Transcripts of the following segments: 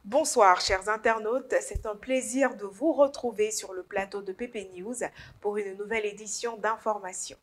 Bonsoir chers internautes, c'est un plaisir de vous retrouver sur le plateau de PP News pour une nouvelle édition d'information.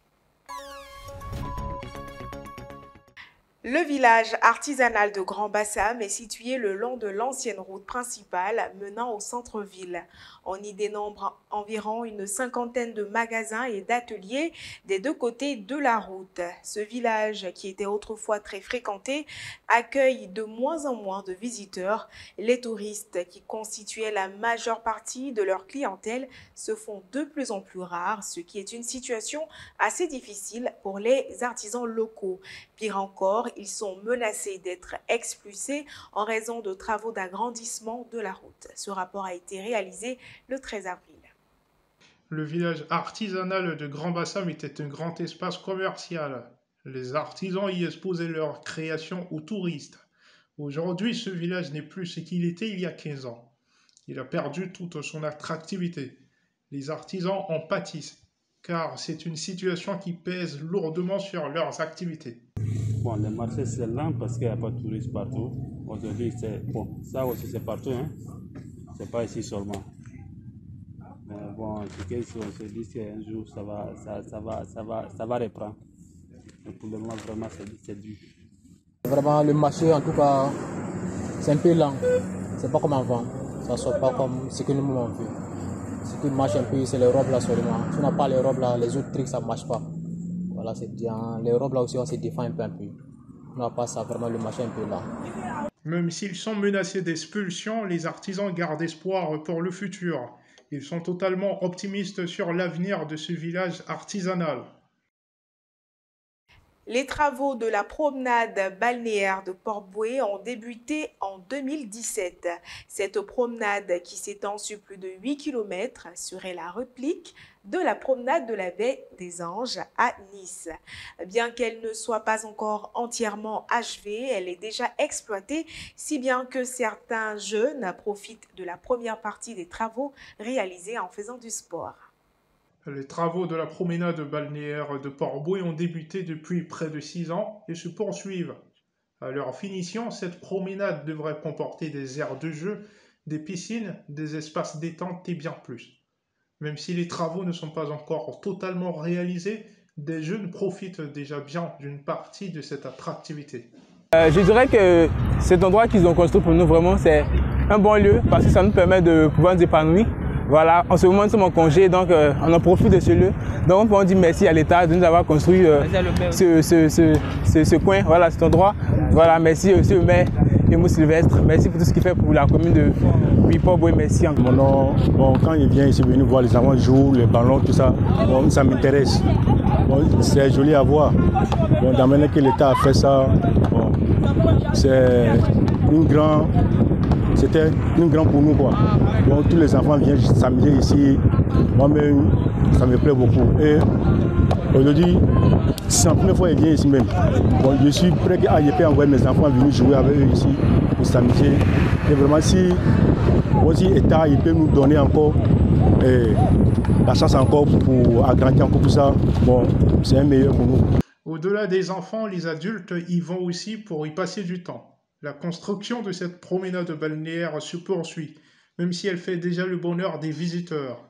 Le village artisanal de Grand Bassam est situé le long de l'ancienne route principale menant au centre-ville. On y dénombre environ une cinquantaine de magasins et d'ateliers des deux côtés de la route. Ce village, qui était autrefois très fréquenté, accueille de moins en moins de visiteurs. Les touristes, qui constituaient la majeure partie de leur clientèle, se font de plus en plus rares, ce qui est une situation assez difficile pour les artisans locaux. Pire encore, ils sont menacés d'être expulsés en raison de travaux d'agrandissement de la route. Ce rapport a été réalisé le 13 avril. Le village artisanal de Grand Bassam était un grand espace commercial. Les artisans y exposaient leurs créations aux touristes. Aujourd'hui, ce village n'est plus ce qu'il était il y a 15 ans. Il a perdu toute son attractivité. Les artisans en pâtissent, car c'est une situation qui pèse lourdement sur leurs activités. Bon, le marché c'est lent parce qu'il n'y a pas de touristes partout. Aujourd'hui, c'est bon, ça aussi c'est partout, hein. C'est pas ici seulement. Mais bon, c'est quelque chose, on se dit qu'un jour ça va reprendre. Mais pour le moment, vraiment, c'est dur. Vraiment, le marché, en tout cas, c'est un peu lent. C'est pas comme avant. Ça ne sort pas comme ce que nous avons vu. Ce qui marche un peu, c'est les robes là seulement. Si on n'a pas les robes là, les autres trucs, ça ne marche pas. Voilà, c'est bien. Les robes là aussi, on se défend un peu. On n'a pas ça, vraiment, le marché un peu là. Même s'ils sont menacés d'expulsion, les artisans gardent espoir pour le futur. Ils sont totalement optimistes sur l'avenir de ce village artisanal. Les travaux de la promenade balnéaire de Port-Bouët ont débuté en 2017. Cette promenade, qui s'étend sur plus de 8 km, serait la réplique de la promenade de la baie des Anges à Nice. Bien qu'elle ne soit pas encore entièrement achevée, elle est déjà exploitée, si bien que certains jeunes profitent de la première partie des travaux réalisés en faisant du sport. Les travaux de la promenade balnéaire de Port-Bouët ont débuté depuis près de 6 ans et se poursuivent. À leur finition, cette promenade devrait comporter des aires de jeu, des piscines, des espaces détente et bien plus. Même si les travaux ne sont pas encore totalement réalisés, des jeunes profitent déjà bien d'une partie de cette attractivité. Je dirais que cet endroit qu'ils ont construit pour nous, vraiment, c'est un bon lieu parce que ça nous permet de pouvoir nous épanouir. Voilà, en ce moment, nous sommes en congé, donc on en profite de ce lieu. Donc, on peut dire merci à l'État de nous avoir construit ce coin, voilà, cet endroit. Voilà, merci aussi au maire Emo Sylvestre. Merci pour tout ce qu'il fait pour la commune de Port-Bouët. Merci. Mon nom, bon, quand il vient ici, venir voir les enfants jouer, les ballons, tout ça, bon, ça m'intéresse. Bon, c'est joli à voir. Bon, dans maintenant que l'État a fait ça, bon, c'est c'était une grande pour nous, quoi. Bon, tous les enfants viennent s'amuser ici. Moi-même, ça me plaît beaucoup. Et aujourd'hui, c'est la première fois qu'ils viennent ici même. Bon, je suis prêt à y envoyer mes enfants venir jouer avec eux ici pour s'amuser. Et vraiment, si l'État peut nous donner encore la chance encore pour agrandir encore tout ça, bon, c'est un meilleur pour nous. Au-delà des enfants, les adultes y vont aussi pour y passer du temps. La construction de cette promenade balnéaire se poursuit, même si elle fait déjà le bonheur des visiteurs.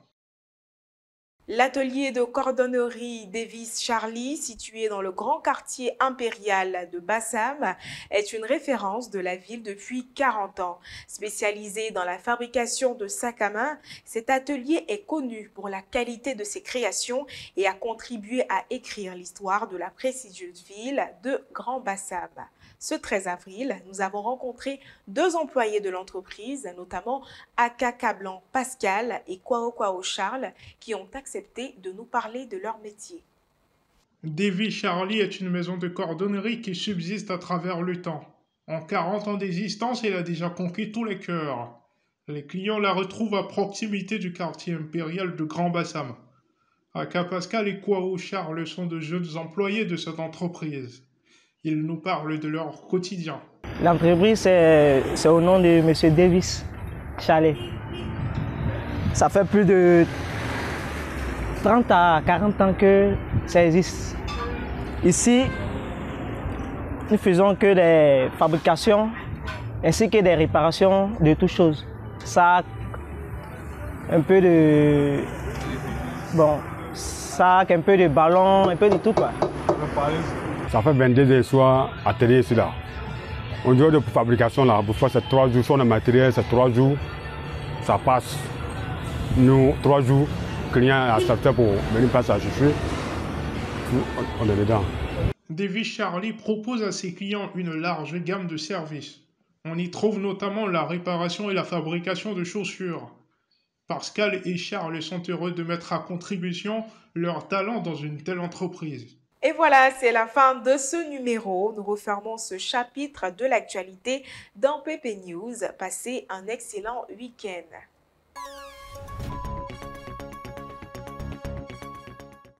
L'atelier de cordonnerie Davis Charlie, situé dans le grand quartier impérial de Bassam, est une référence de la ville depuis 40 ans. Spécialisé dans la fabrication de sacs à main, cet atelier est connu pour la qualité de ses créations et a contribué à écrire l'histoire de la prestigieuse ville de Grand Bassam. Ce 13 avril, nous avons rencontré 2 employés de l'entreprise, notamment Akaka Blanc Pascal et Kwao Charles, qui ont accepté de nous parler de leur métier. Davis Charlie est une maison de cordonnerie qui subsiste à travers le temps. En 40 ans d'existence, elle a déjà conquis tous les cœurs. Les clients la retrouvent à proximité du quartier impérial de Grand Bassam. Akaka Pascal et Kwao Charles sont de jeunes employés de cette entreprise. Ils nous parlent de leur quotidien. L'entreprise, c'est au nom de M. Davis Chalet. Ça fait plus de 30 à 40 ans que ça existe. Ici, nous faisons que des fabrications ainsi que des réparations de toutes choses. Ça, un peu de... Bon, sac, un peu de ballon, un peu de tout quoi. Ça fait 22 heures soir atelier ici là. Au niveau de fabrication là, pour faire c'est 3 jours, sur le matériel c'est 3 jours, ça passe. Nous, 3 jours, client accepté pour venir passer à chercher, on est dedans. Davis Charlie propose à ses clients une large gamme de services. On y trouve notamment la réparation et la fabrication de chaussures. Pascal et Charles sont heureux de mettre à contribution leur talent dans une telle entreprise. Et voilà, c'est la fin de ce numéro. Nous refermons ce chapitre de l'actualité dans PP News. Passez un excellent week-end.